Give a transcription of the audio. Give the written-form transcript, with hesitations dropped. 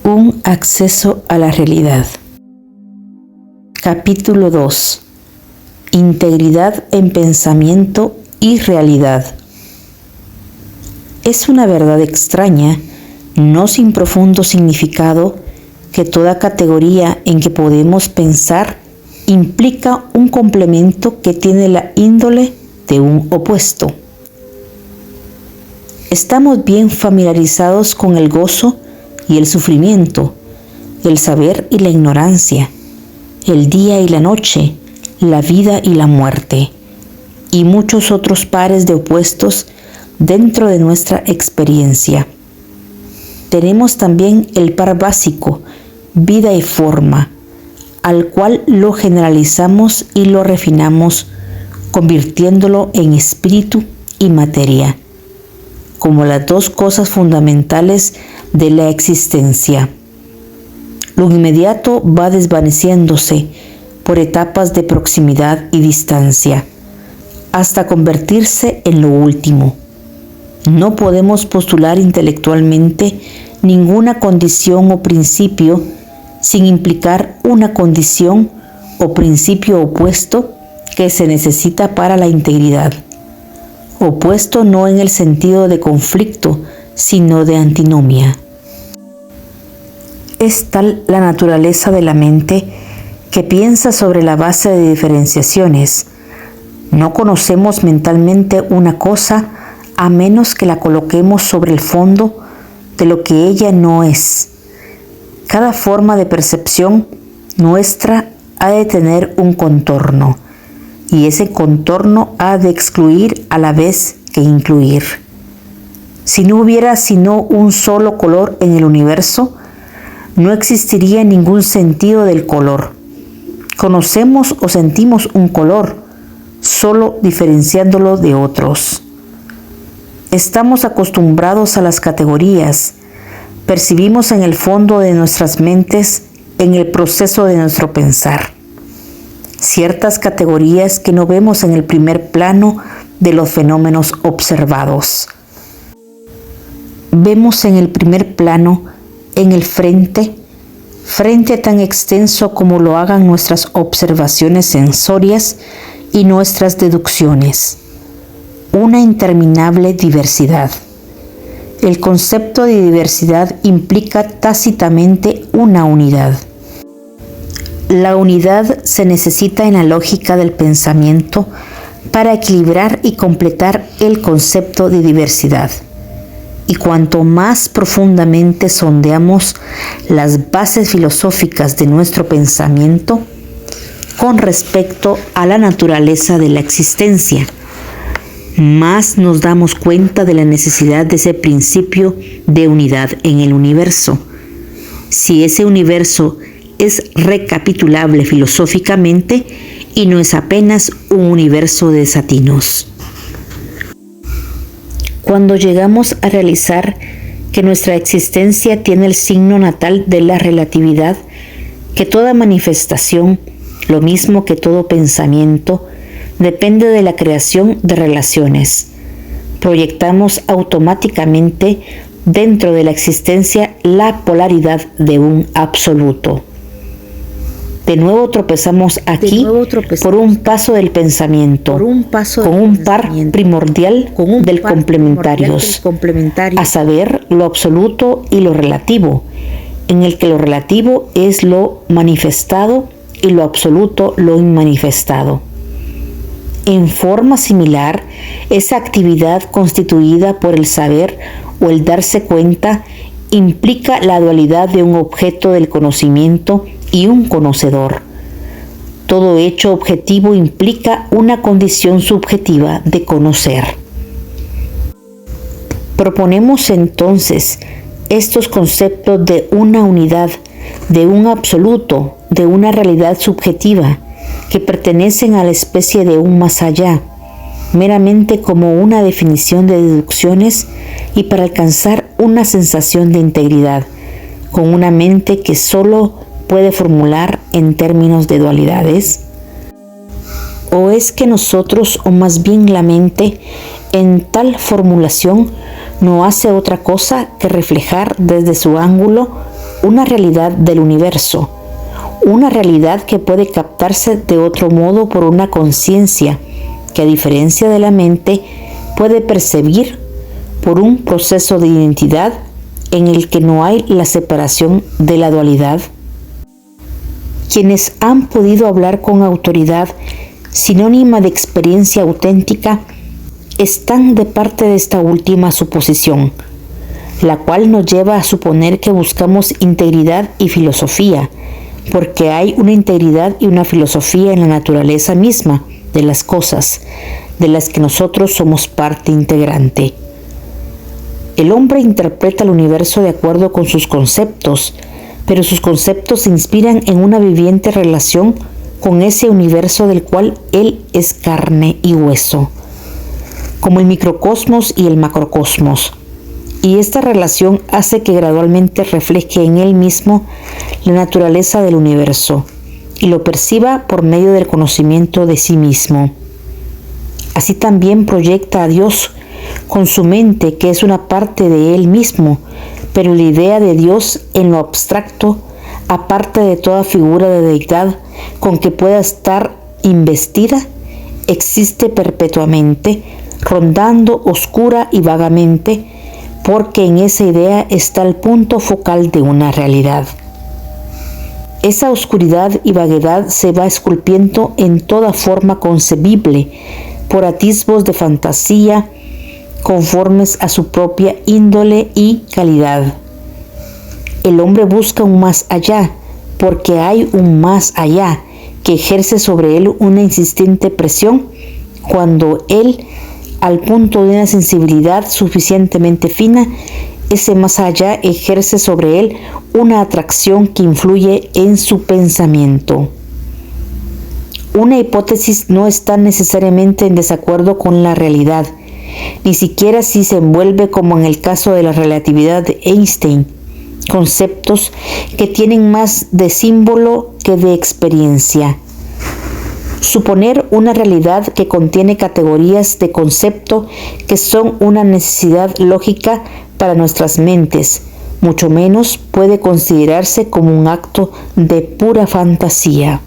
Un acceso a la realidad. Capítulo 2. Integridad en pensamiento y realidad. Es una verdad extraña, no sin profundo significado, que toda categoría en que podemos pensar implica un complemento que tiene la índole de un opuesto. Estamos bien familiarizados con el gozo y el sufrimiento, el saber y la ignorancia, el día y la noche, la vida y la muerte, y muchos otros pares de opuestos dentro de nuestra experiencia. Tenemos también el par básico, vida y forma, al cual lo generalizamos y lo refinamos, convirtiéndolo en espíritu y materia, como las dos cosas fundamentales de la existencia. Lo inmediato va desvaneciéndose por etapas de proximidad y distancia, hasta convertirse en lo último. No podemos postular intelectualmente ninguna condición o principio sin implicar una condición o principio opuesto que se necesita para la integridad. Opuesto no en el sentido de conflicto, sino de antinomia. Es tal la naturaleza de la mente que piensa sobre la base de diferenciaciones. No conocemos mentalmente una cosa a menos que la coloquemos sobre el fondo de lo que ella no es. Cada forma de percepción nuestra ha de tener un contorno, y ese contorno ha de excluir a la vez que incluir. Si no hubiera sino un solo color en el universo, no existiría ningún sentido del color. Conocemos o sentimos un color, solo diferenciándolo de otros. Estamos acostumbrados a las categorías, percibimos en el fondo de nuestras mentes, en el proceso de nuestro pensar, ciertas categorías que no vemos en el primer plano de los fenómenos observados. Vemos en el primer plano, en el frente tan extenso como lo hagan nuestras observaciones sensorias y nuestras deducciones, una interminable diversidad. El concepto de diversidad implica tácitamente una unidad. La unidad se necesita en la lógica del pensamiento para equilibrar y completar el concepto de diversidad. Y cuanto más profundamente sondeamos las bases filosóficas de nuestro pensamiento con respecto a la naturaleza de la existencia, más nos damos cuenta de la necesidad de ese principio de unidad en el universo. Si ese universo es recapitulable filosóficamente y no es apenas un universo de desatinos. Cuando llegamos a realizar que nuestra existencia tiene el signo natal de la relatividad, que toda manifestación, lo mismo que todo pensamiento, depende de la creación de relaciones, proyectamos automáticamente dentro de la existencia la polaridad de un absoluto. De nuevo tropezamos aquí por un paso del pensamiento, con un par primordial del complementarios, a saber, lo absoluto y lo relativo, en el que lo relativo es lo manifestado y lo absoluto lo inmanifestado. En forma similar, esa actividad constituida por el saber o el darse cuenta implica la dualidad de un objeto del conocimiento y un conocedor. Todo hecho objetivo implica una condición subjetiva de conocer. Proponemos entonces estos conceptos de una unidad, de un absoluto, de una realidad subjetiva, que pertenecen a la especie de un más allá, meramente como una definición de deducciones y para alcanzar una sensación de integridad, con una mente que solo puede formular en términos de dualidades. ¿O es que nosotros, o más bien la mente, en tal formulación no hace otra cosa que reflejar desde su ángulo una realidad del universo, una realidad que puede captarse de otro modo por una conciencia que, a diferencia de la mente, puede percibir por un proceso de identidad en el que no hay la separación de la dualidad. Quienes han podido hablar con autoridad, sinónima de experiencia auténtica, están de parte de esta última suposición, la cual nos lleva a suponer que buscamos integridad y filosofía, porque hay una integridad y una filosofía en la naturaleza misma de las cosas, de las que nosotros somos parte integrante. El hombre interpreta el universo de acuerdo con sus conceptos, pero sus conceptos se inspiran en una viviente relación con ese universo del cual él es carne y hueso, como el microcosmos y el macrocosmos. Y esta relación hace que gradualmente refleje en él mismo la naturaleza del universo y lo perciba por medio del conocimiento de sí mismo. Así también proyecta a Dios con su mente, que es una parte de él mismo, pero la idea de Dios en lo abstracto, aparte de toda figura de deidad con que pueda estar investida, existe perpetuamente, rondando oscura y vagamente, porque en esa idea está el punto focal de una realidad. Esa oscuridad y vaguedad se va esculpiendo en toda forma concebible, por atisbos de fantasía, conformes a su propia índole y calidad. El hombre busca un más allá, porque hay un más allá que ejerce sobre él una insistente presión, cuando él, al punto de una sensibilidad suficientemente fina, ese más allá ejerce sobre él una atracción que influye en su pensamiento. Una hipótesis no está necesariamente en desacuerdo con la realidad, ni siquiera si se envuelve, como en el caso de la relatividad de Einstein, conceptos que tienen más de símbolo que de experiencia. Suponer una realidad que contiene categorías de concepto que son una necesidad lógica para nuestras mentes, mucho menos puede considerarse como un acto de pura fantasía.